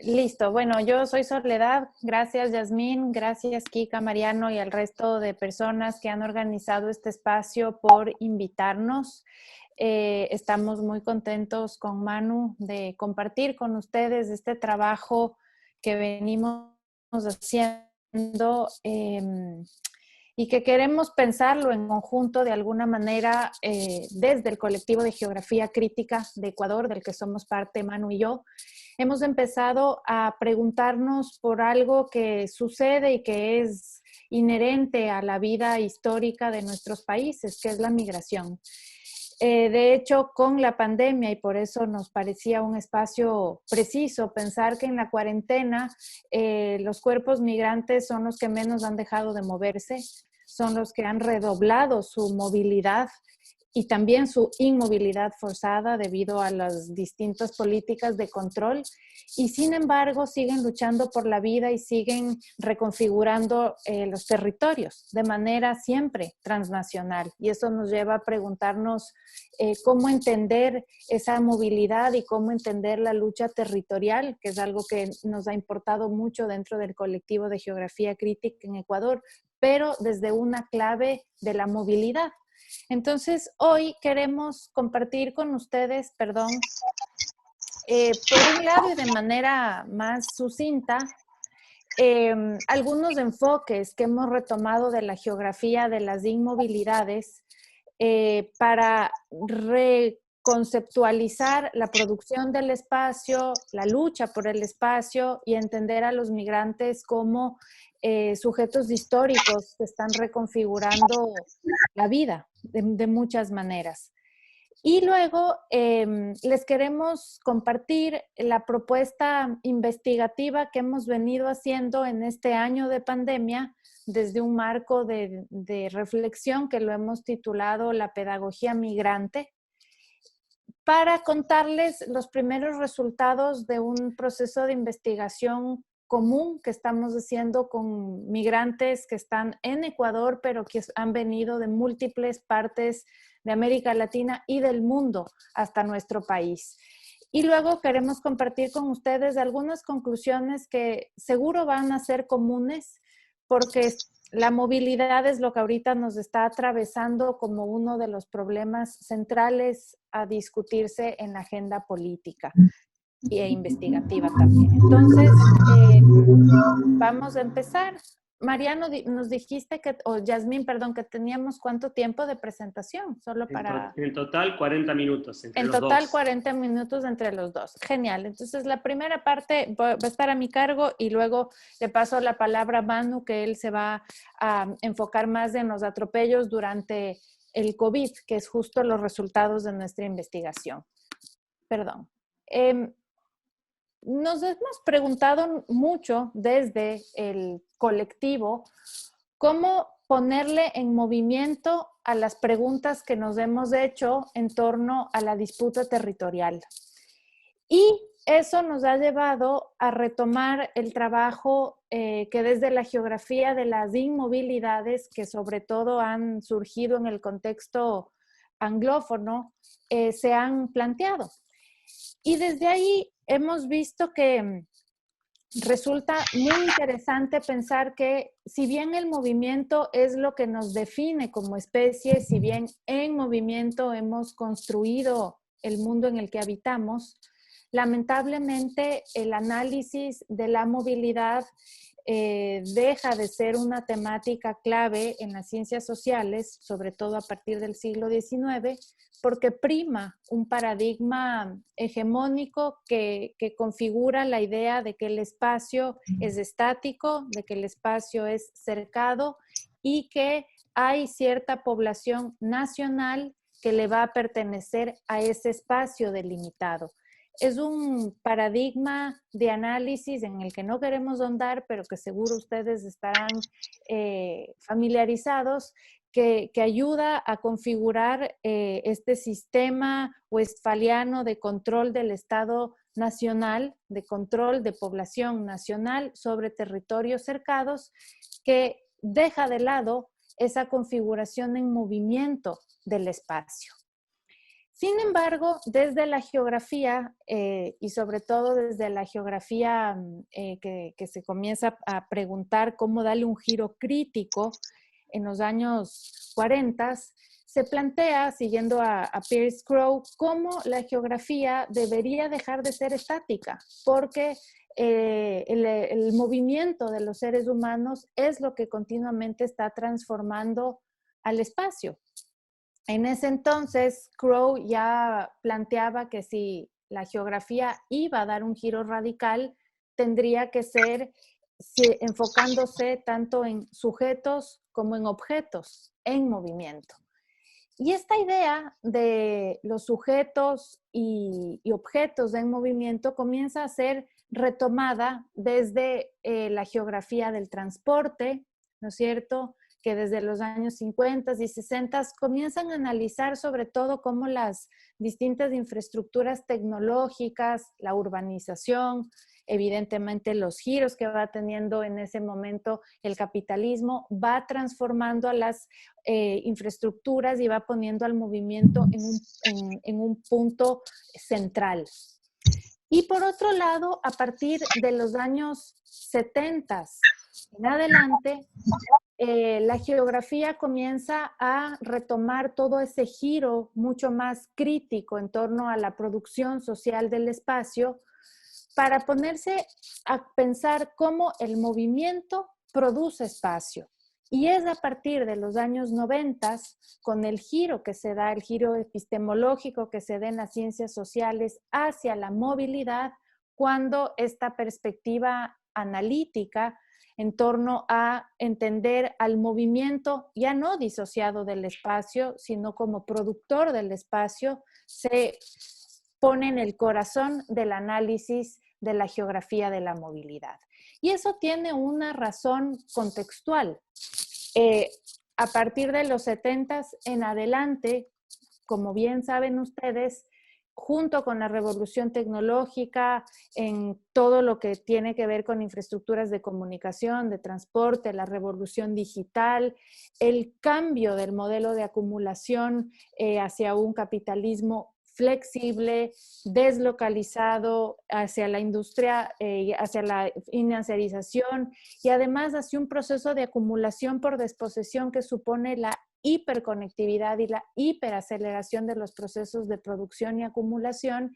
Listo. Bueno, yo soy Soledad. Gracias, Yasmín. Gracias, Kika, Mariano y al resto de personas que han organizado este espacio por invitarnos. Estamos muy contentos con Manu de compartir con ustedes este trabajo que venimos haciendo y que queremos pensarlo en conjunto de alguna manera desde el colectivo de Geografía Crítica de Ecuador, del que somos parte Manu y yo. Hemos empezado a preguntarnos por algo que sucede y que es inherente a la vida histórica de nuestros países, que es la migración. De hecho, con la pandemia, y por eso nos parecía un espacio preciso pensar que en la cuarentena los cuerpos migrantes son los que menos han dejado de moverse, son los que han redoblado su movilidad y también su inmovilidad forzada debido a las distintas políticas de control, y sin embargo siguen luchando por la vida y siguen reconfigurando los territorios de manera siempre transnacional. Y eso nos lleva a preguntarnos cómo entender esa movilidad y cómo entender la lucha territorial, que es algo que nos ha importado mucho dentro del colectivo de Geografía Crítica en Ecuador, pero desde una clave de la movilidad. Entonces, hoy queremos compartir con ustedes, por un lado y de manera más sucinta, algunos enfoques que hemos retomado de la geografía de las inmovilidades para reconceptualizar la producción del espacio, la lucha por el espacio y entender a los migrantes como sujetos históricos que están reconfigurando la vida de muchas maneras. Y luego les queremos compartir la propuesta investigativa que hemos venido haciendo en este año de pandemia desde un marco de reflexión que lo hemos titulado La Pedagogía Migrante, para contarles los primeros resultados de un proceso de investigación común que estamos haciendo con migrantes que están en Ecuador, pero que han venido de múltiples partes de América Latina y del mundo hasta nuestro país. Y luego queremos compartir con ustedes algunas conclusiones que seguro van a ser comunes, porque la movilidad es lo que ahorita nos está atravesando como uno de los problemas centrales a discutirse en la agenda política e investigativa también. Entonces, vamos a empezar. Mariano, nos dijiste que, o Yasmín, perdón, que teníamos ¿cuánto tiempo de presentación? Solo para... En total 40 minutos entre En los total dos. 40 minutos entre los dos. Genial. Entonces, la primera parte va a estar a mi cargo y luego le paso la palabra a Manu, que él se va a enfocar más en los atropellos durante el COVID, que es justo los resultados de nuestra investigación. Perdón. Nos hemos preguntado mucho desde el colectivo cómo ponerle en movimiento a las preguntas que nos hemos hecho en torno a la disputa territorial. Y eso nos ha llevado a retomar el trabajo que desde la geografía de las inmovilidades, que sobre todo han surgido en el contexto anglófono, se han planteado. Y desde ahí hemos visto que resulta muy interesante pensar que si bien el movimiento es lo que nos define como especie, si bien en movimiento hemos construido el mundo en el que habitamos, lamentablemente el análisis de la movilidad deja de ser una temática clave en las ciencias sociales, sobre todo a partir del siglo XIX, porque prima un paradigma hegemónico que configura la idea de que el espacio es estático, de que el espacio es cercado y que hay cierta población nacional que le va a pertenecer a ese espacio delimitado. Es un paradigma de análisis en el que no queremos ahondar, pero que seguro ustedes estarán familiarizados, que ayuda a configurar este sistema westfaliano de control del Estado nacional, de control de población nacional sobre territorios cercados, que deja de lado esa configuración en movimiento del espacio. Sin embargo, desde la geografía y sobre todo desde la geografía que se comienza a preguntar cómo darle un giro crítico en los años 40, se plantea, siguiendo a Pierce Crow, cómo la geografía debería dejar de ser estática, porque el movimiento de los seres humanos es lo que continuamente está transformando al espacio. En ese entonces, Crow ya planteaba que si la geografía iba a dar un giro radical, tendría que ser enfocándose tanto en sujetos como en objetos en movimiento. Y esta idea de los sujetos y objetos en movimiento comienza a ser retomada desde la geografía del transporte, ¿no es cierto?, que desde los años 50 y 60 comienzan a analizar sobre todo cómo las distintas infraestructuras tecnológicas, la urbanización, evidentemente los giros que va teniendo en ese momento el capitalismo, va transformando a las infraestructuras y va poniendo al movimiento en un punto central. Y por otro lado, a partir de los años 70 en adelante, la geografía comienza a retomar todo ese giro mucho más crítico en torno a la producción social del espacio para ponerse a pensar cómo el movimiento produce espacio. Y es a partir de los años 90, con el giro que se da, el giro epistemológico que se da en las ciencias sociales hacia la movilidad, cuando esta perspectiva analítica en torno a entender al movimiento ya no disociado del espacio, sino como productor del espacio, se pone en el corazón del análisis de la geografía de la movilidad. Y eso tiene una razón contextual. A partir de los 70 en adelante, como bien saben ustedes, junto con la revolución tecnológica, en todo lo que tiene que ver con infraestructuras de comunicación, de transporte, la revolución digital, el cambio del modelo de acumulación hacia un capitalismo flexible, deslocalizado hacia la industria, hacia la financiarización y además hacia un proceso de acumulación por desposesión que supone la hiperconectividad y la hiperaceleración de los procesos de producción y acumulación,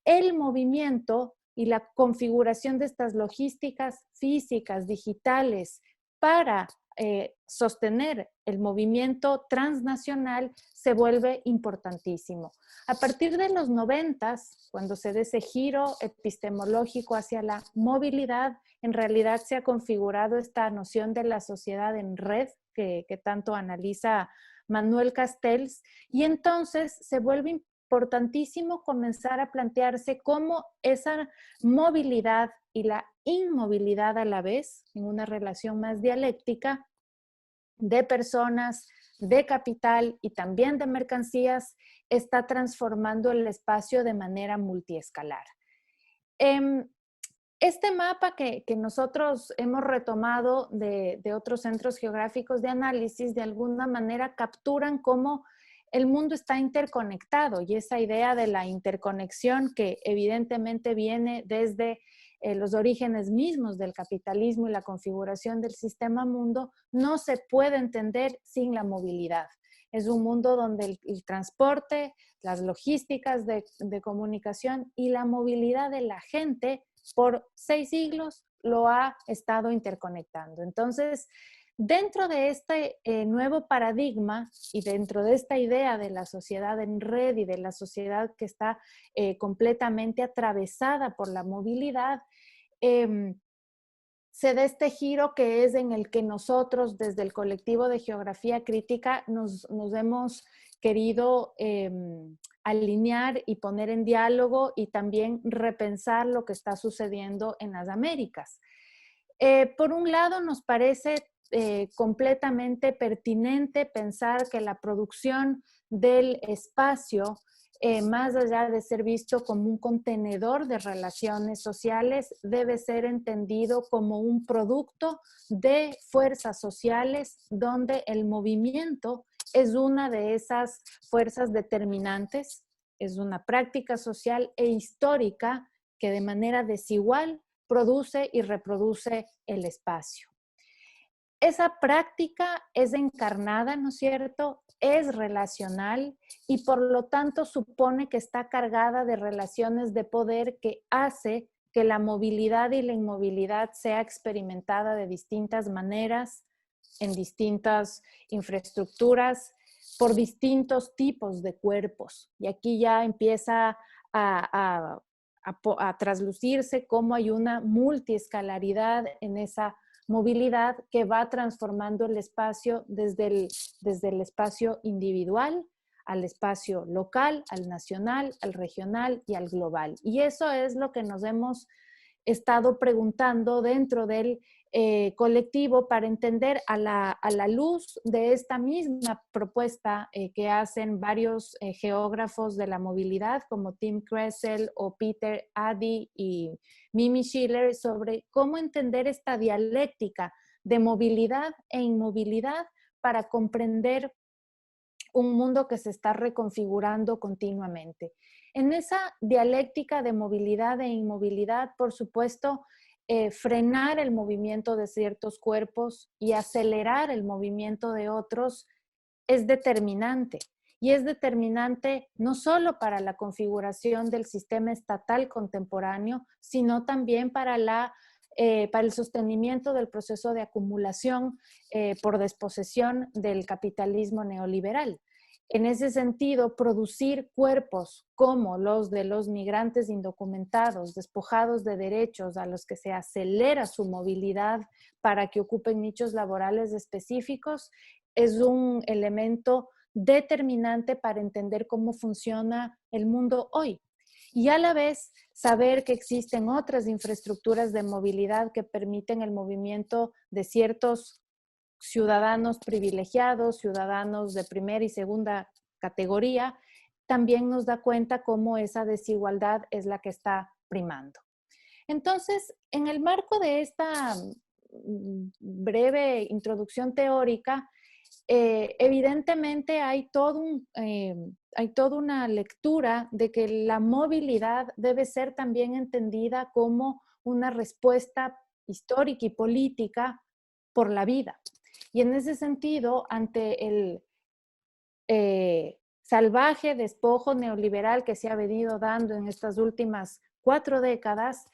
el movimiento y la configuración de estas logísticas físicas, digitales, para sostener el movimiento transnacional se vuelve importantísimo. A partir de los 90, cuando se da ese giro epistemológico hacia la movilidad, en realidad se ha configurado esta noción de la sociedad en red que tanto analiza Manuel Castells, y entonces se vuelve importantísimo comenzar a plantearse cómo esa movilidad y la inmovilidad a la vez, en una relación más dialéctica, de personas, de capital y también de mercancías, está transformando el espacio de manera multiescalar. Este mapa que nosotros hemos retomado de otros centros geográficos de análisis, de alguna manera capturan cómo el mundo está interconectado, y esa idea de la interconexión que evidentemente viene desde los orígenes mismos del capitalismo y la configuración del sistema mundo, no se puede entender sin la movilidad. Es un mundo donde el transporte, las logísticas de comunicación y la movilidad de la gente por 6 siglos lo ha estado interconectando. Entonces, dentro de este nuevo paradigma y dentro de esta idea de la sociedad en red y de la sociedad que está completamente atravesada por la movilidad, se da este giro que es en el que nosotros desde el colectivo de Geografía Crítica nos hemos querido alinear y poner en diálogo y también repensar lo que está sucediendo en las Américas. Por un lado, nos parece completamente pertinente pensar que la producción del espacio, más allá de ser visto como un contenedor de relaciones sociales, debe ser entendido como un producto de fuerzas sociales donde el movimiento es una de esas fuerzas determinantes es una práctica social e histórica que de manera desigual produce y reproduce el espacio. Esa práctica es encarnada, ¿no es cierto? Es relacional y por lo tanto supone que está cargada de relaciones de poder que hace que la movilidad y la inmovilidad sea experimentada de distintas maneras, en distintas infraestructuras, por distintos tipos de cuerpos. Y aquí ya empieza a traslucirse cómo hay una multiescalaridad en esa movilidad que va transformando el espacio desde el espacio individual al espacio local, al nacional, al regional y al global. Y eso es lo que nos hemos estado preguntando dentro del colectivo para entender a la luz de esta misma propuesta que hacen varios geógrafos de la movilidad como Tim Kressel o Peter Addy y Mimi Schiller sobre cómo entender esta dialéctica de movilidad e inmovilidad para comprender un mundo que se está reconfigurando continuamente. En esa dialéctica de movilidad e inmovilidad, por supuesto, frenar el movimiento de ciertos cuerpos y acelerar el movimiento de otros es determinante. Y es determinante no solo para la configuración del sistema estatal contemporáneo, sino también para el sostenimiento del proceso de acumulación por desposesión del capitalismo neoliberal. En ese sentido, producir cuerpos como los de los migrantes indocumentados, despojados de derechos a los que se acelera su movilidad para que ocupen nichos laborales específicos, es un elemento determinante para entender cómo funciona el mundo hoy. Y a la vez saber que existen otras infraestructuras de movilidad que permiten el movimiento de ciertos ciudadanos privilegiados, ciudadanos de primera y segunda categoría, también nos da cuenta cómo esa desigualdad es la que está primando. Entonces, en el marco de esta breve introducción teórica, evidentemente hay toda una lectura de que la movilidad debe ser también entendida como una respuesta histórica y política por la vida. Y en ese sentido, ante el salvaje despojo neoliberal que se ha venido dando en estas últimas 4 décadas,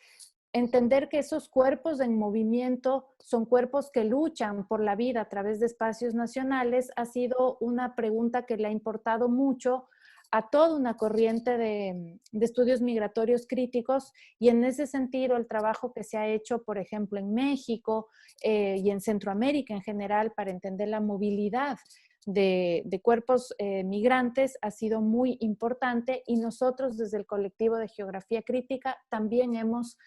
entender que esos cuerpos en movimiento son cuerpos que luchan por la vida a través de espacios nacionales ha sido una pregunta que le ha importado mucho a toda una corriente de estudios migratorios críticos y en ese sentido el trabajo que se ha hecho, por ejemplo, en México y en Centroamérica en general para entender la movilidad de cuerpos migrantes ha sido muy importante y nosotros desde el colectivo de Geografía Crítica también hemos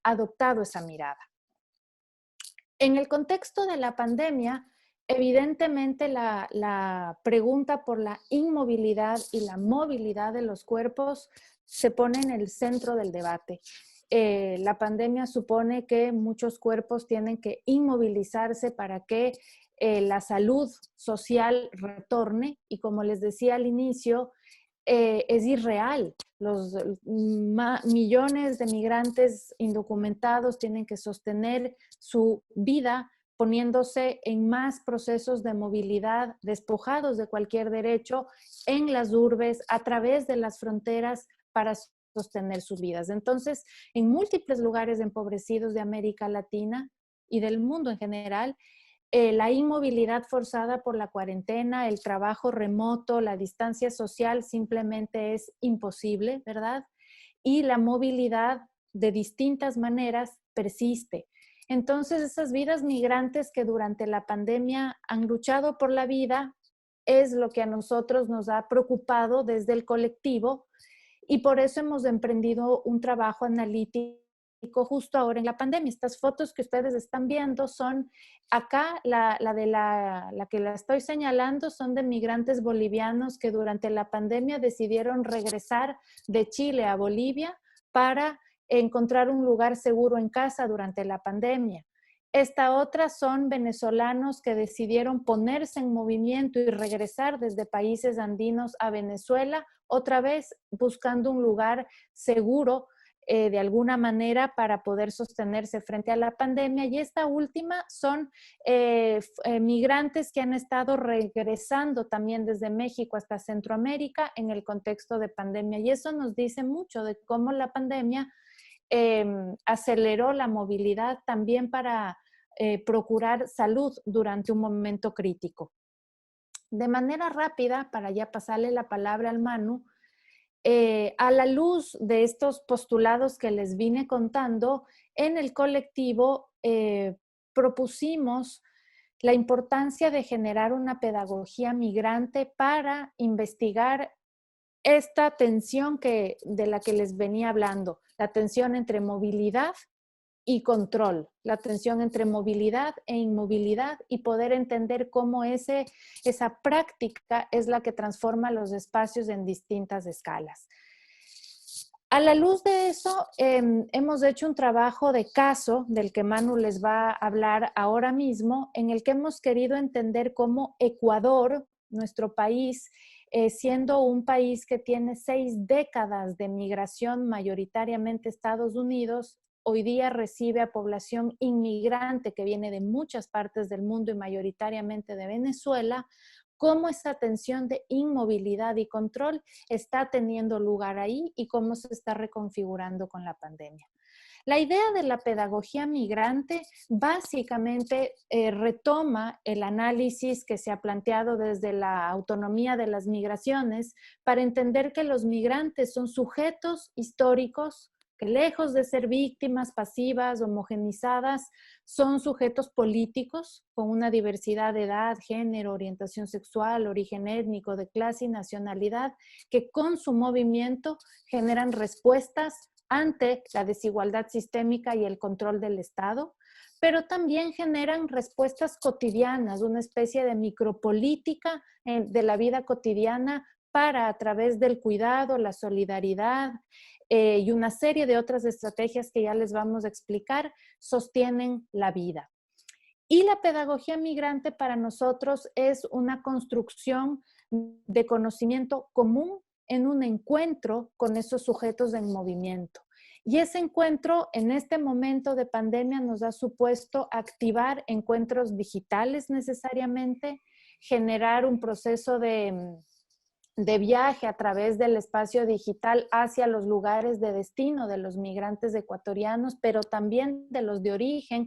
adoptado esa mirada. En el contexto de la pandemia, evidentemente la pregunta por la inmovilidad y la movilidad de los cuerpos se pone en el centro del debate. La pandemia supone que muchos cuerpos tienen que inmovilizarse para que la salud social retorne y como les decía al inicio, es irreal. Los millones de migrantes indocumentados tienen que sostener su vida poniéndose en más procesos de movilidad, despojados de cualquier derecho en las urbes, a través de las fronteras para sostener sus vidas. Entonces, en múltiples lugares empobrecidos de América Latina y del mundo en general, la inmovilidad forzada por la cuarentena, el trabajo remoto, la distancia social simplemente es imposible, ¿verdad? Y la movilidad de distintas maneras persiste. Entonces, esas vidas migrantes que durante la pandemia han luchado por la vida es lo que a nosotros nos ha preocupado desde el colectivo y por eso hemos emprendido un trabajo analítico justo ahora en la pandemia. Estas fotos que ustedes están viendo son acá, la que la estoy señalando son de migrantes bolivianos que durante la pandemia decidieron regresar de Chile a Bolivia para encontrar un lugar seguro en casa durante la pandemia. Esta otra son venezolanos que decidieron ponerse en movimiento y regresar desde países andinos a Venezuela, otra vez buscando un lugar seguro de alguna manera para poder sostenerse frente a la pandemia. Y esta última son migrantes que han estado regresando también desde México hasta Centroamérica en el contexto de pandemia. Y eso nos dice mucho de cómo la pandemia aceleró la movilidad también para procurar salud durante un momento crítico. De manera rápida, para ya pasarle la palabra al Manu, a la luz de estos postulados que les vine contando, en el colectivo propusimos la importancia de generar una pedagogía migrante para investigar esta tensión de la que les venía hablando, la tensión entre movilidad y control, la tensión entre movilidad e inmovilidad y poder entender cómo esa práctica es la que transforma los espacios en distintas escalas. A la luz de eso, hemos hecho un trabajo de caso del que Manu les va a hablar ahora mismo, en el que hemos querido entender cómo Ecuador, nuestro país, siendo un país que tiene 6 décadas de migración mayoritariamente Estados Unidos, hoy día recibe a población inmigrante que viene de muchas partes del mundo y mayoritariamente de Venezuela, cómo esa tensión de inmovilidad y control está teniendo lugar ahí y cómo se está reconfigurando con la pandemia. La idea de la pedagogía migrante básicamente retoma el análisis que se ha planteado desde la autonomía de las migraciones para entender que los migrantes son sujetos históricos que lejos de ser víctimas pasivas, homogenizadas, son sujetos políticos con una diversidad de edad, género, orientación sexual, origen étnico, de clase y nacionalidad, que con su movimiento generan respuestas ante la desigualdad sistémica y el control del Estado, pero también generan respuestas cotidianas, una especie de micropolítica de la vida cotidiana para, a través del cuidado, la solidaridad y una serie de otras estrategias que ya les vamos a explicar, sostienen la vida. Y la pedagogía migrante para nosotros es una construcción de conocimiento común en un encuentro con esos sujetos en movimiento. Y ese encuentro en este momento de pandemia nos ha supuesto activar encuentros digitales necesariamente, generar un proceso de viaje a través del espacio digital hacia los lugares de destino de los migrantes ecuatorianos, pero también de los de origen,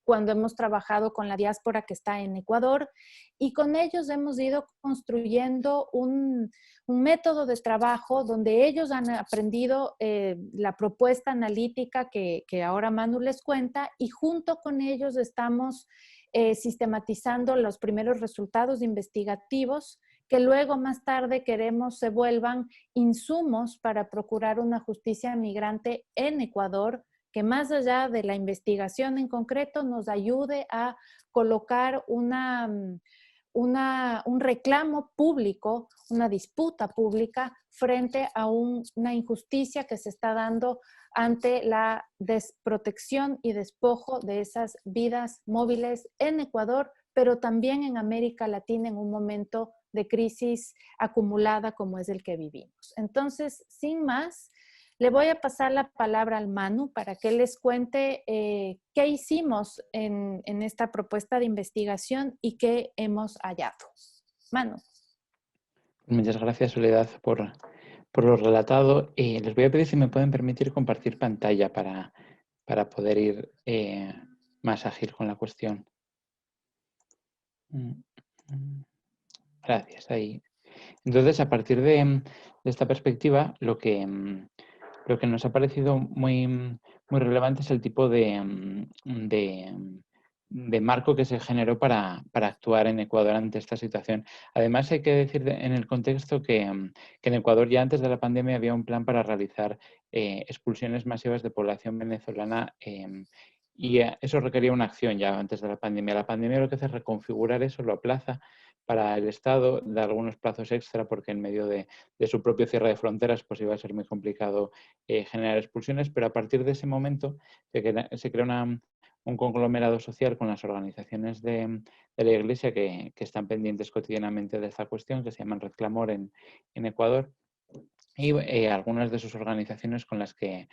cuando hemos trabajado con la diáspora que está en Ecuador, y con ellos hemos ido construyendo un método de trabajo donde ellos han aprendido la propuesta analítica que ahora Manu les cuenta, y junto con ellos estamos sistematizando los primeros resultados investigativos que luego más tarde queremos se vuelvan insumos para procurar una justicia migrante en Ecuador, que más allá de la investigación en concreto nos ayude a colocar un reclamo público, una disputa pública frente a una injusticia que se está dando ante la desprotección y despojo de esas vidas móviles en Ecuador, pero también en América Latina en un momento de crisis acumulada como es el que vivimos. Entonces, sin más, le voy a pasar la palabra al Manu para que les cuente qué hicimos en esta propuesta de investigación y qué hemos hallado. Manu. Muchas gracias, Soledad, por lo relatado. Les voy a pedir si me pueden permitir compartir pantalla para poder ir más ágil con la cuestión. Gracias, ahí. Entonces, a partir de esta perspectiva, lo que nos ha parecido muy relevante es el tipo de marco que se generó para actuar en Ecuador ante esta situación. Además, hay que decir en el contexto que en Ecuador ya antes de la pandemia había un plan para realizar expulsiones masivas de población venezolana y eso requería una acción ya antes de la pandemia. La pandemia lo que hace es reconfigurar eso, lo aplaza para el Estado, da algunos plazos extra porque en medio de su propio cierre de fronteras pues iba a ser muy complicado generar expulsiones, pero a partir de ese momento se crea un conglomerado social con las organizaciones de la Iglesia que están pendientes cotidianamente de esta cuestión, que se llaman Red Clamor en Ecuador, y algunas de sus organizaciones con las que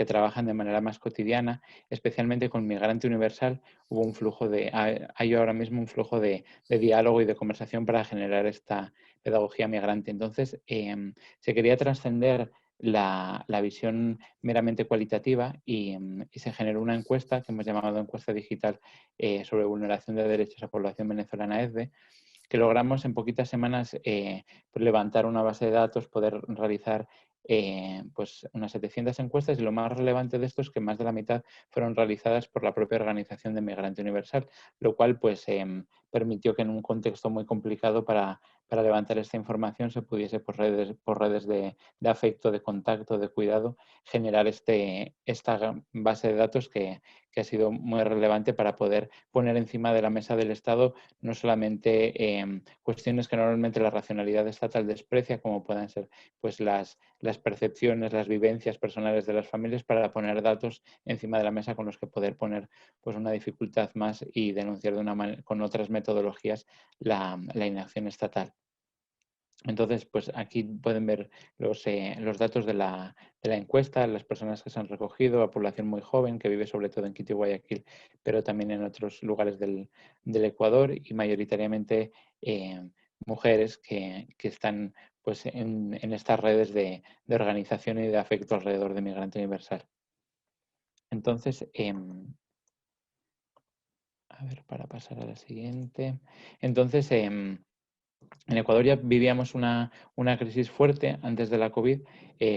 trabajan de manera más cotidiana, especialmente con Migrante Universal. Hubo un flujo hay ahora mismo un flujo de diálogo y de conversación para generar esta pedagogía migrante. Entonces, se quería trascender la visión meramente cualitativa y se generó una encuesta que hemos llamado encuesta digital sobre vulneración de derechos a población venezolana ESDE, que logramos en poquitas semanas pues levantar una base de datos, poder realizar pues unas 700 encuestas, y lo más relevante de esto es que más de la mitad fueron realizadas por la propia organización de Migrante Universal, lo cual pues permitió que en un contexto muy complicado para levantar esta información se pudiese por redes de afecto, de contacto, de cuidado, generar esta base de datos que ha sido muy relevante para poder poner encima de la mesa del Estado no solamente cuestiones que normalmente la racionalidad estatal desprecia, como puedan ser pues las percepciones, las vivencias personales de las familias, para poner datos encima de la mesa con los que poder poner pues una dificultad más y denunciar de una manera, con otras metodologías, la inacción estatal. Entonces, pues aquí pueden ver los datos de la encuesta, las personas que se han recogido, la población muy joven que vive sobre todo en Quito y Guayaquil, pero también en otros lugares del Ecuador, y mayoritariamente mujeres que están pues en estas redes de organización y de afecto alrededor de Migrante Universal. Entonces, a ver, para pasar a la siguiente. Entonces, en Ecuador ya vivíamos una crisis fuerte antes de la COVID,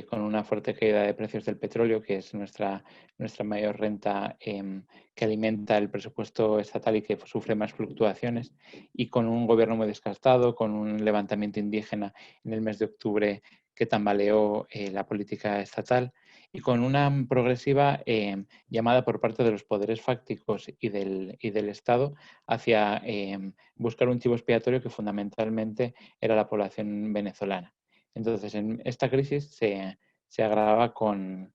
con una fuerte caída de precios del petróleo, que es nuestra mayor renta que alimenta el presupuesto estatal y que sufre más fluctuaciones, y con un gobierno muy desgastado, con un levantamiento indígena en el mes de octubre que tambaleó la política estatal, y con una progresiva llamada por parte de los poderes fácticos y del Estado hacia buscar un chivo expiatorio que fundamentalmente era la población venezolana. Entonces, en esta crisis se agrava con...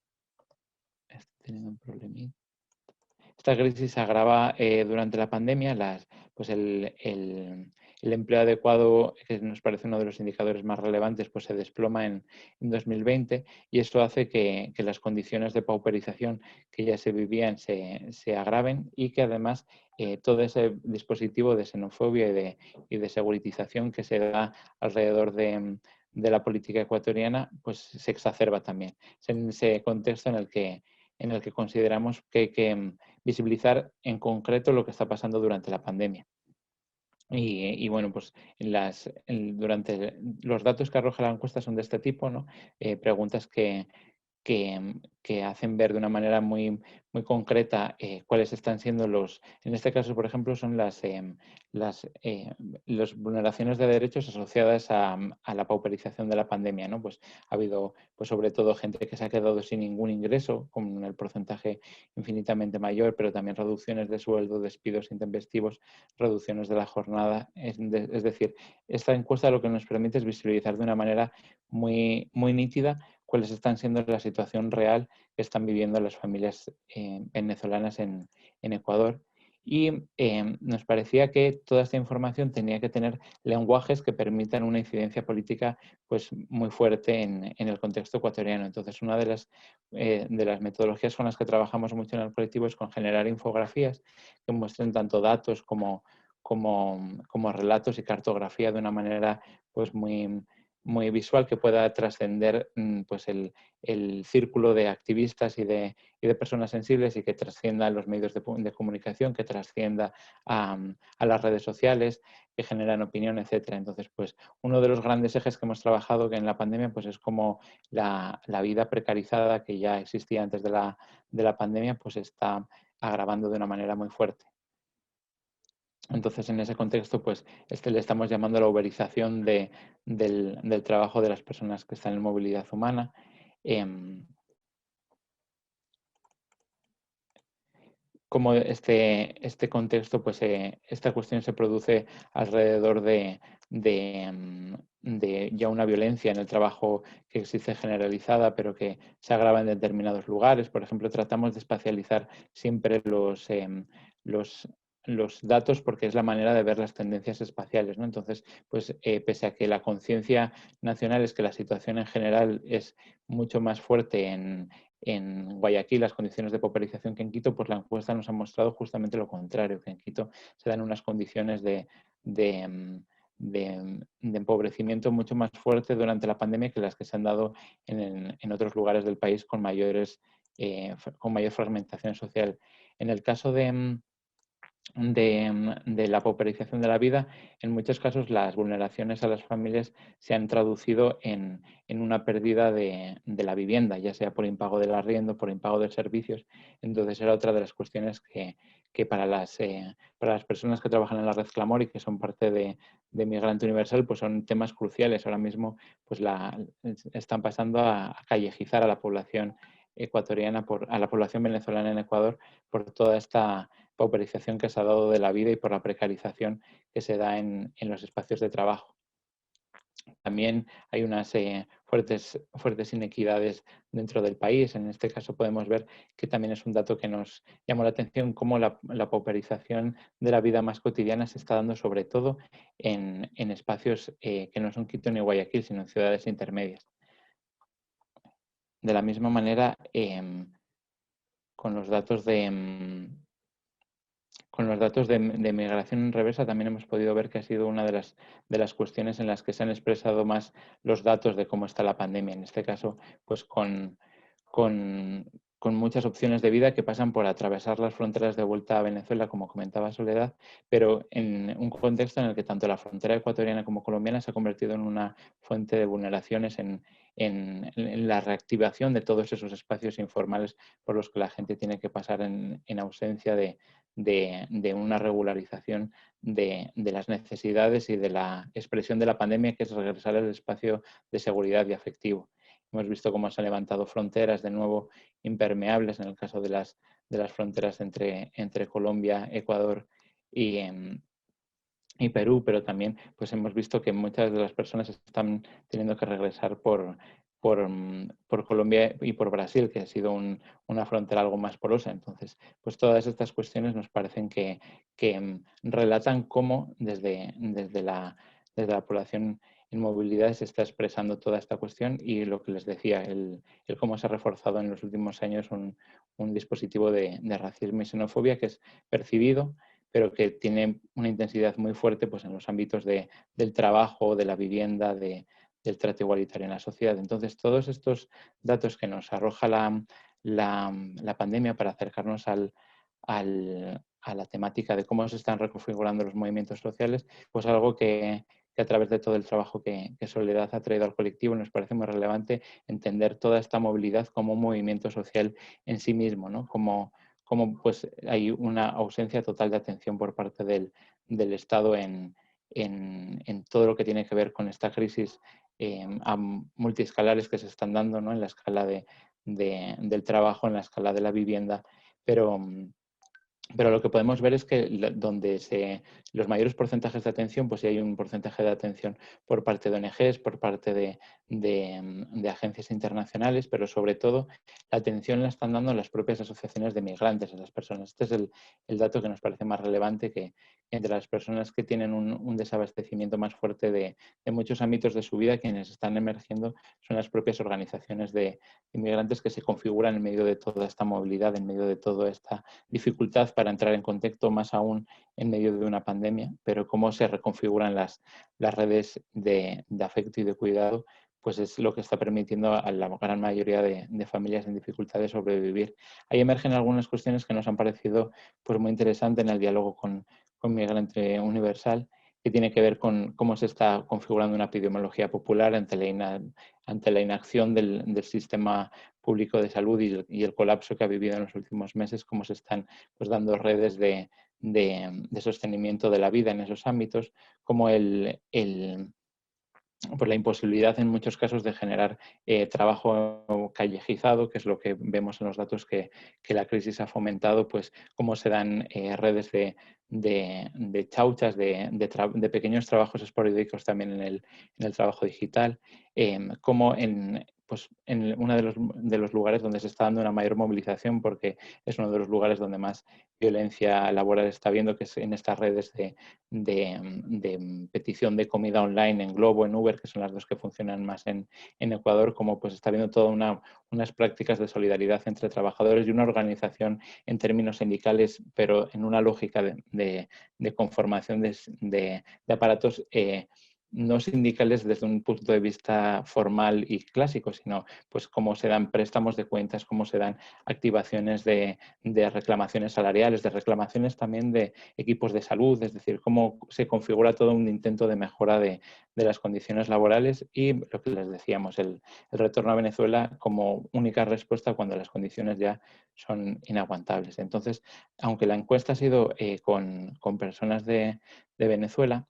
Estoy teniendo un problemita. Esta crisis se agrava durante la pandemia. Pues el empleo adecuado, que nos parece uno de los indicadores más relevantes, pues se desploma en 2020, y esto hace que las condiciones de pauperización que ya se vivían se agraven, y que además todo ese dispositivo de xenofobia y de seguritización que se da alrededor de la política ecuatoriana pues se exacerba también. Es en ese contexto en el que consideramos que hay que visibilizar en concreto lo que está pasando durante la pandemia. Y bueno, pues durante los datos que arroja la encuesta son de este tipo, ¿no? Preguntas que hacen ver de una manera muy, muy concreta cuáles están siendo en este caso, por ejemplo, son las vulneraciones de derechos asociadas a la pauperización de la pandemia, ¿no? Pues ha habido, pues sobre todo, gente que se ha quedado sin ningún ingreso, con el porcentaje infinitamente mayor, pero también reducciones de sueldo, despidos intempestivos, reducciones de la jornada. Es decir, esta encuesta lo que nos permite es visibilizar de una manera muy, muy nítida cuáles están siendo la situación real que están viviendo las familias venezolanas en Ecuador. Y nos parecía que toda esta información tenía que tener lenguajes que permitan una incidencia política pues muy fuerte en el contexto ecuatoriano. Entonces, una de las metodologías con las que trabajamos mucho en el colectivo es con generar infografías que muestren tanto datos como relatos y cartografía de una manera pues muy, muy visual, que pueda trascender pues el círculo de activistas y de personas sensibles, y que trascienda a los medios de comunicación, que trascienda a las redes sociales, que generan opinión, etcétera. Entonces, pues uno de los grandes ejes que hemos trabajado en la pandemia pues es como la vida precarizada que ya existía antes de la pandemia pues está agravando de una manera muy fuerte. Entonces, en ese contexto, pues le estamos llamando la uberización del trabajo de las personas que están en movilidad humana. cómo este contexto, pues esta cuestión se produce alrededor de ya una violencia en el trabajo que existe generalizada, pero que se agrava en determinados lugares. Por ejemplo, tratamos de espacializar siempre los, los datos porque es la manera de ver las tendencias espaciales, ¿no? Entonces, pues pese a que la conciencia nacional es que la situación en general es mucho más fuerte en Guayaquil, las condiciones de pauperización que en Quito, pues la encuesta nos ha mostrado justamente lo contrario, que en Quito se dan unas condiciones de empobrecimiento mucho más fuerte durante la pandemia que las que se han dado en otros lugares del país con con mayor fragmentación social. En el caso de la pauperización de la vida, en muchos casos las vulneraciones a las familias se han traducido en una pérdida de la vivienda, ya sea por impago del arriendo, por impago de servicios. Entonces era otra de las cuestiones que para las personas que trabajan en la red Clamor y que son parte de Migrante Universal, pues son temas cruciales. Ahora mismo pues están pasando a callejizar a la población ecuatoriana, a la población venezolana en Ecuador, por toda esta pauperización que se ha dado de la vida y por la precarización que se da en los espacios de trabajo. También hay unas fuertes inequidades dentro del país. En este caso podemos ver que también es un dato que nos llamó la atención, cómo la pauperización de la vida más cotidiana se está dando sobre todo en espacios que no son Quito ni Guayaquil, sino en ciudades intermedias. De la misma manera, con los datos de migración en reversa también hemos podido ver que ha sido una de las cuestiones en las que se han expresado más los datos de cómo está la pandemia. En este caso, pues con, con muchas opciones de vida que pasan por atravesar las fronteras de vuelta a Venezuela, como comentaba Soledad, pero en un contexto en el que tanto la frontera ecuatoriana como colombiana se ha convertido en una fuente de vulneraciones en la reactivación de todos esos espacios informales por los que la gente tiene que pasar en ausencia de una regularización de las necesidades y de la expresión de la pandemia, que es regresar al espacio de seguridad y afectivo. Hemos visto cómo se han levantado fronteras de nuevo impermeables en el caso de las fronteras entre Colombia, Ecuador y Perú, pero también pues hemos visto que muchas de las personas están teniendo que regresar por Colombia y por Brasil, que ha sido una frontera algo más porosa. Entonces, pues todas estas cuestiones nos parecen que relatan cómo desde la población en movilidad se está expresando toda esta cuestión y lo que les decía, el cómo se ha reforzado en los últimos años un dispositivo de racismo y xenofobia que es percibido, pero que tiene una intensidad muy fuerte pues, en los ámbitos del trabajo, de la vivienda, del trato igualitario en la sociedad. Entonces, todos estos datos que nos arroja la pandemia para acercarnos a la temática de cómo se están reconfigurando los movimientos sociales, pues algo que a través de todo el trabajo que Soledad ha traído al colectivo nos parece muy relevante entender toda esta movilidad como un movimiento social en sí mismo, ¿no? Como pues hay una ausencia total de atención por parte del Estado en todo lo que tiene que ver con esta crisis multiescalares que se están dando, ¿no? En la escala del trabajo, en la escala de la vivienda, pero lo que podemos ver es que los mayores porcentajes de atención, pues sí hay un porcentaje de atención por parte de ONGs, por parte de agencias internacionales, pero sobre todo la atención la están dando las propias asociaciones de migrantes a las personas. Este es el dato que nos parece más relevante, que entre las personas que tienen un desabastecimiento más fuerte de muchos ámbitos de su vida, quienes están emergiendo son las propias organizaciones de inmigrantes que se configuran en medio de toda esta movilidad, en medio de toda esta dificultad para entrar en contacto, más aún en medio de una pandemia, pero cómo se reconfiguran las redes de afecto y de cuidado, pues es lo que está permitiendo a la gran mayoría de familias en dificultades sobrevivir. Ahí emergen algunas cuestiones que nos han parecido pues, muy interesantes en el diálogo con Migrante Universal, que tiene que ver con cómo se está configurando una epidemiología popular ante la inacción del sistema público de salud y el colapso que ha vivido en los últimos meses, cómo se están pues, dando redes de sostenimiento de la vida en esos ámbitos, como por la imposibilidad en muchos casos de generar trabajo callejizado, que es lo que vemos en los datos que la crisis ha fomentado, pues cómo se dan redes de chauchas, de pequeños trabajos esporádicos también en el trabajo digital, como pues en uno de los lugares donde se está dando una mayor movilización, porque es uno de los lugares donde más violencia laboral está habiendo, que es en estas redes de petición de comida online en Globo, en Uber, que son las dos que funcionan más en Ecuador, como pues está habiendo toda unas prácticas de solidaridad entre trabajadores y una organización en términos sindicales, pero en una lógica de conformación de aparatos no sindicales desde un punto de vista formal y clásico, sino pues cómo se dan préstamos de cuentas, cómo se dan activaciones de reclamaciones salariales, de reclamaciones también de equipos de salud, es decir, cómo se configura todo un intento de mejora de las condiciones laborales y lo que les decíamos, el retorno a Venezuela como única respuesta cuando las condiciones ya son inaguantables. Entonces, aunque la encuesta ha sido con personas de Venezuela,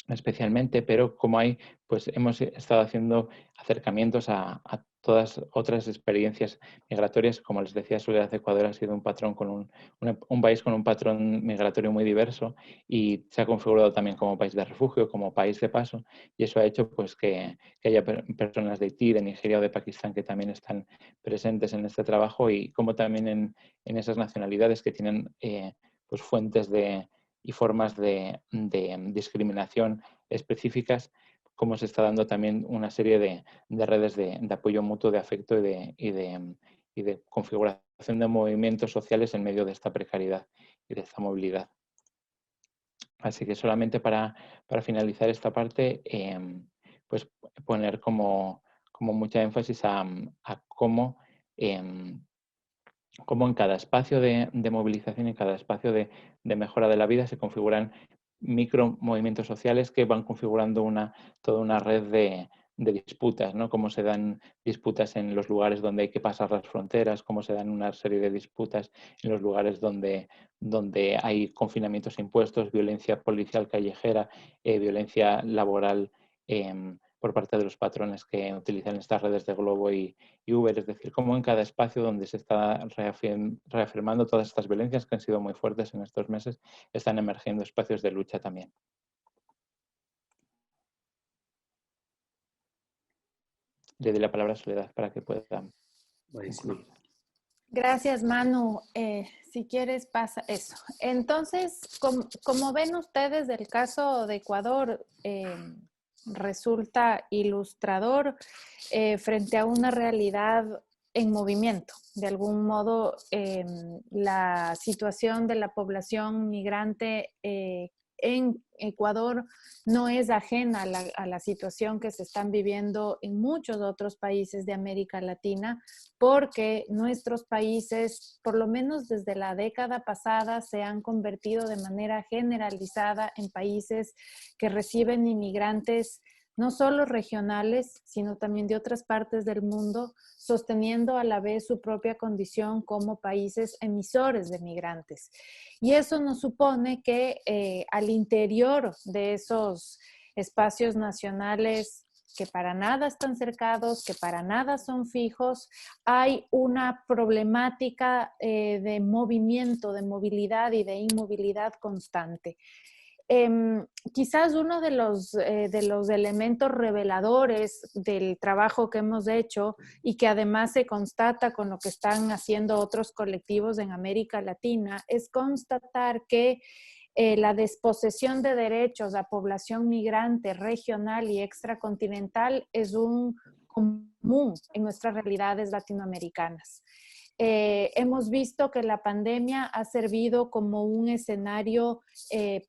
especialmente, pero como pues hemos estado haciendo acercamientos a todas otras experiencias migratorias. Como les decía, Soledad, Ecuador ha sido un patrón con un país con un patrón migratorio muy diverso y se ha configurado también como país de refugio, como país de paso, y eso ha hecho pues que haya personas de Haití, de Nigeria o de Pakistán que también están presentes en este trabajo, y como también en esas nacionalidades que tienen pues fuentes y formas de discriminación específicas, como se está dando también una serie de redes de apoyo mutuo, de afecto y de configuración de movimientos sociales en medio de esta precariedad y de esta movilidad. Así que solamente para finalizar esta parte, pues poner como mucha énfasis a cómo en cada espacio de movilización, en cada espacio de mejora de la vida se configuran micro movimientos sociales que van configurando toda una red de disputas, ¿no? Cómo se dan disputas en los lugares donde hay que pasar las fronteras, cómo se dan una serie de disputas en los lugares donde hay confinamientos impuestos, violencia policial callejera, violencia laboral por parte de los patrones que utilizan estas redes de Globo y Uber, es decir, cómo en cada espacio donde se está reafirmando todas estas violencias que han sido muy fuertes en estos meses, están emergiendo espacios de lucha también. Le doy la palabra a Soledad para que pueda concluir. Gracias, Manu. Si quieres, pasa eso. Entonces, como ven ustedes, el caso de Ecuador resulta ilustrador frente a una realidad en movimiento. De algún modo, la situación de la población migrante en Ecuador no es ajena a la situación que se están viviendo en muchos otros países de América Latina, porque nuestros países, por lo menos desde la década pasada, se han convertido de manera generalizada en países que reciben inmigrantes no solo regionales, sino también de otras partes del mundo, sosteniendo a la vez su propia condición como países emisores de migrantes. Y eso nos supone que al interior de esos espacios nacionales que para nada están cercados, que para nada son fijos, hay una problemática de movimiento, de movilidad y de inmovilidad constante. Quizás uno de los elementos reveladores del trabajo que hemos hecho y que además se constata con lo que están haciendo otros colectivos en América Latina es constatar que la desposesión de derechos a población migrante regional y extracontinental es un común en nuestras realidades latinoamericanas. Hemos visto que la pandemia ha servido como un escenario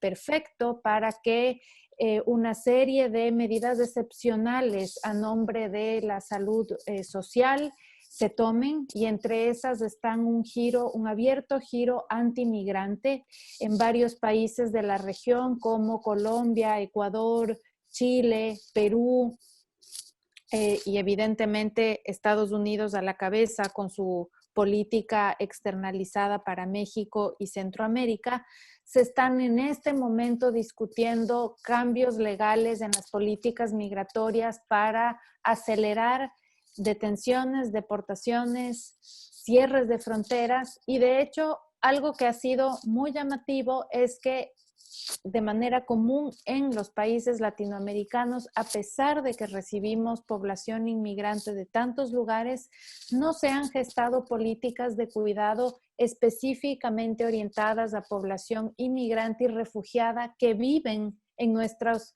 perfecto para que una serie de medidas excepcionales a nombre de la salud social se tomen, y entre esas están un abierto giro antimigrante en varios países de la región como Colombia, Ecuador, Chile, Perú, y evidentemente Estados Unidos a la cabeza con su política externalizada para México y Centroamérica, se están en este momento discutiendo cambios legales en las políticas migratorias para acelerar detenciones, deportaciones, cierres de fronteras y de hecho algo que ha sido muy llamativo es que de manera común en los países latinoamericanos, a pesar de que recibimos población inmigrante de tantos lugares, no se han gestado políticas de cuidado específicamente orientadas a población inmigrante y refugiada que viven en nuestras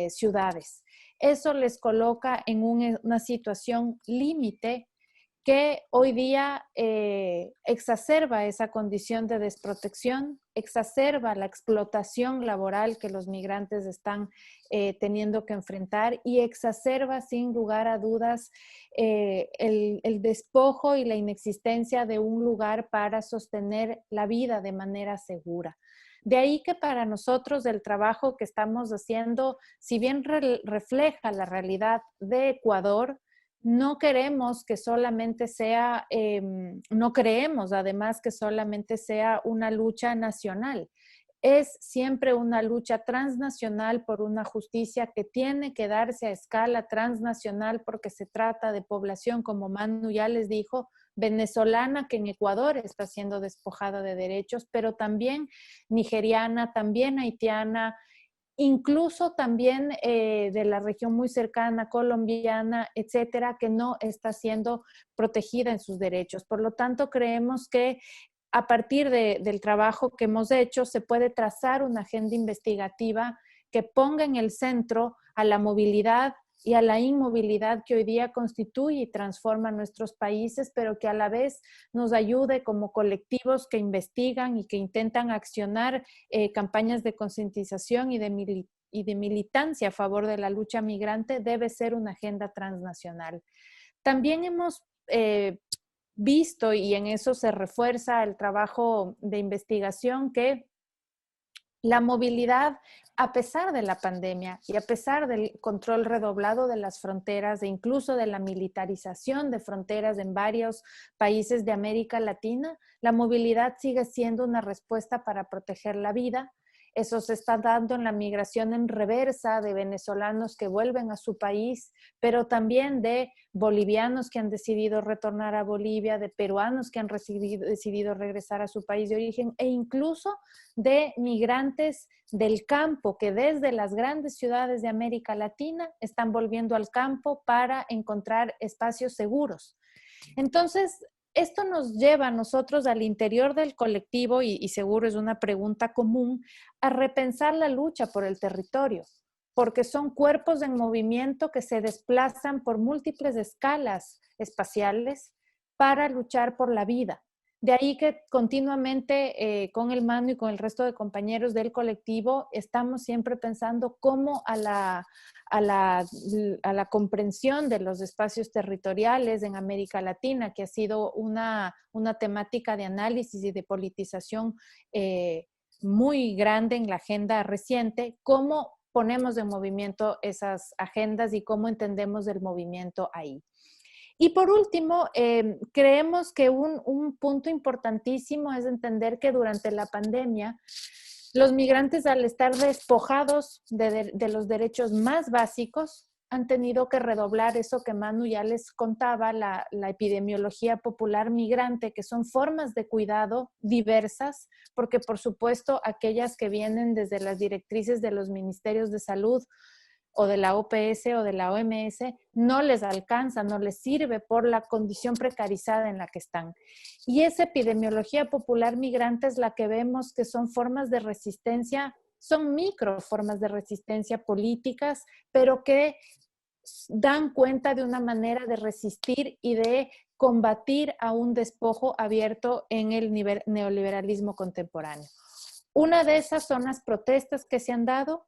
ciudades. Eso les coloca en una situación límite que hoy día exacerba esa condición de desprotección, exacerba la explotación laboral que los migrantes están teniendo que enfrentar y exacerba sin lugar a dudas el despojo y la inexistencia de un lugar para sostener la vida de manera segura. De ahí que para nosotros el trabajo que estamos haciendo, si bien refleja la realidad de Ecuador, no queremos que solamente sea, no creemos además que solamente sea una lucha nacional. Es siempre una lucha transnacional por una justicia que tiene que darse a escala transnacional porque se trata de población, como Manu ya les dijo, venezolana que en Ecuador está siendo despojada de derechos, pero también nigeriana, también haitiana, incluso también de la región muy cercana, colombiana, etcétera, que no está siendo protegida en sus derechos. Por lo tanto, creemos que a partir del trabajo que hemos hecho, se puede trazar una agenda investigativa que ponga en el centro a la movilidad y a la inmovilidad que hoy día constituye y transforma nuestros países, pero que a la vez nos ayude como colectivos que investigan y que intentan accionar campañas de concientización y de militancia a favor de la lucha migrante, debe ser una agenda transnacional. También hemos visto, y en eso se refuerza el trabajo de investigación, que la movilidad, a pesar de la pandemia y a pesar del control redoblado de las fronteras e incluso de la militarización de fronteras en varios países de América Latina, la movilidad sigue siendo una respuesta para proteger la vida. Eso se está dando en la migración en reversa de venezolanos que vuelven a su país, pero también de bolivianos que han decidido retornar a Bolivia, de peruanos que han decidido regresar a su país de origen e incluso de migrantes del campo que desde las grandes ciudades de América Latina están volviendo al campo para encontrar espacios seguros. Entonces, esto nos lleva a nosotros al interior del colectivo, y seguro es una pregunta común, a repensar la lucha por el territorio, porque son cuerpos en movimiento que se desplazan por múltiples escalas espaciales para luchar por la vida. De ahí que continuamente con el Manu y con el resto de compañeros del colectivo estamos siempre pensando cómo a la comprensión de los espacios territoriales en América Latina, que ha sido una temática de análisis y de politización muy grande en la agenda reciente, cómo ponemos en movimiento esas agendas y cómo entendemos el movimiento ahí. Y por último, creemos que un punto importantísimo es entender que durante la pandemia, los migrantes, al estar despojados de los derechos más básicos, han tenido que redoblar eso que Manu ya les contaba, la epidemiología popular migrante, que son formas de cuidado diversas, porque por supuesto aquellas que vienen desde las directrices de los ministerios de salud o de la OPS o de la OMS, no les alcanza, no les sirve por la condición precarizada en la que están. Y esa epidemiología popular migrante es la que vemos que son formas de resistencia, son micro formas de resistencia políticas, pero que dan cuenta de una manera de resistir y de combatir a un despojo abierto en el neoliberalismo contemporáneo. Una de esas son las protestas que se han dado,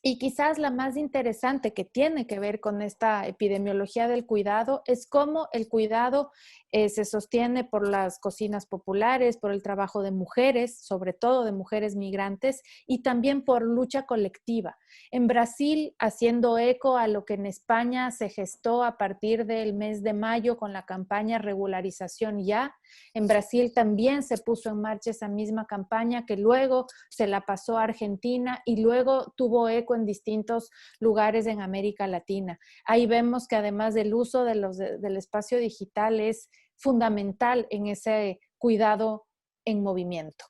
Y quizás la más interesante que tiene que ver con esta epidemiología del cuidado es cómo el cuidado se sostiene por las cocinas populares, por el trabajo de mujeres, sobre todo de mujeres migrantes, y también por lucha colectiva. En Brasil, haciendo eco a lo que en España se gestó a partir del mes de mayo con la campaña Regularización Ya, en Brasil también se puso en marcha esa misma campaña que luego se la pasó a Argentina y luego tuvo eco en distintos lugares en América Latina. Ahí vemos que además del uso del espacio digital es fundamental en ese cuidado en movimiento.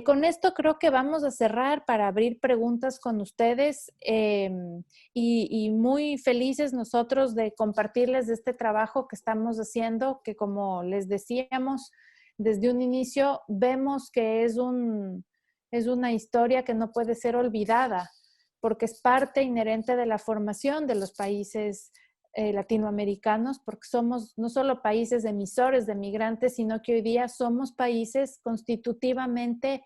Con esto creo que vamos a cerrar para abrir preguntas con ustedes y muy felices nosotros de compartirles de este trabajo que estamos haciendo, que como les decíamos desde un inicio, vemos que es una historia que no puede ser olvidada porque es parte inherente de la formación de los países latinoamericanos, porque somos no solo países emisores de migrantes, sino que hoy día somos países constitutivamente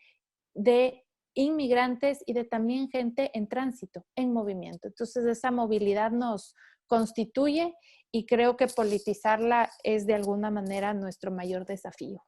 de inmigrantes y de también gente en tránsito, en movimiento. Entonces, esa movilidad nos constituye y creo que politizarla es de alguna manera nuestro mayor desafío.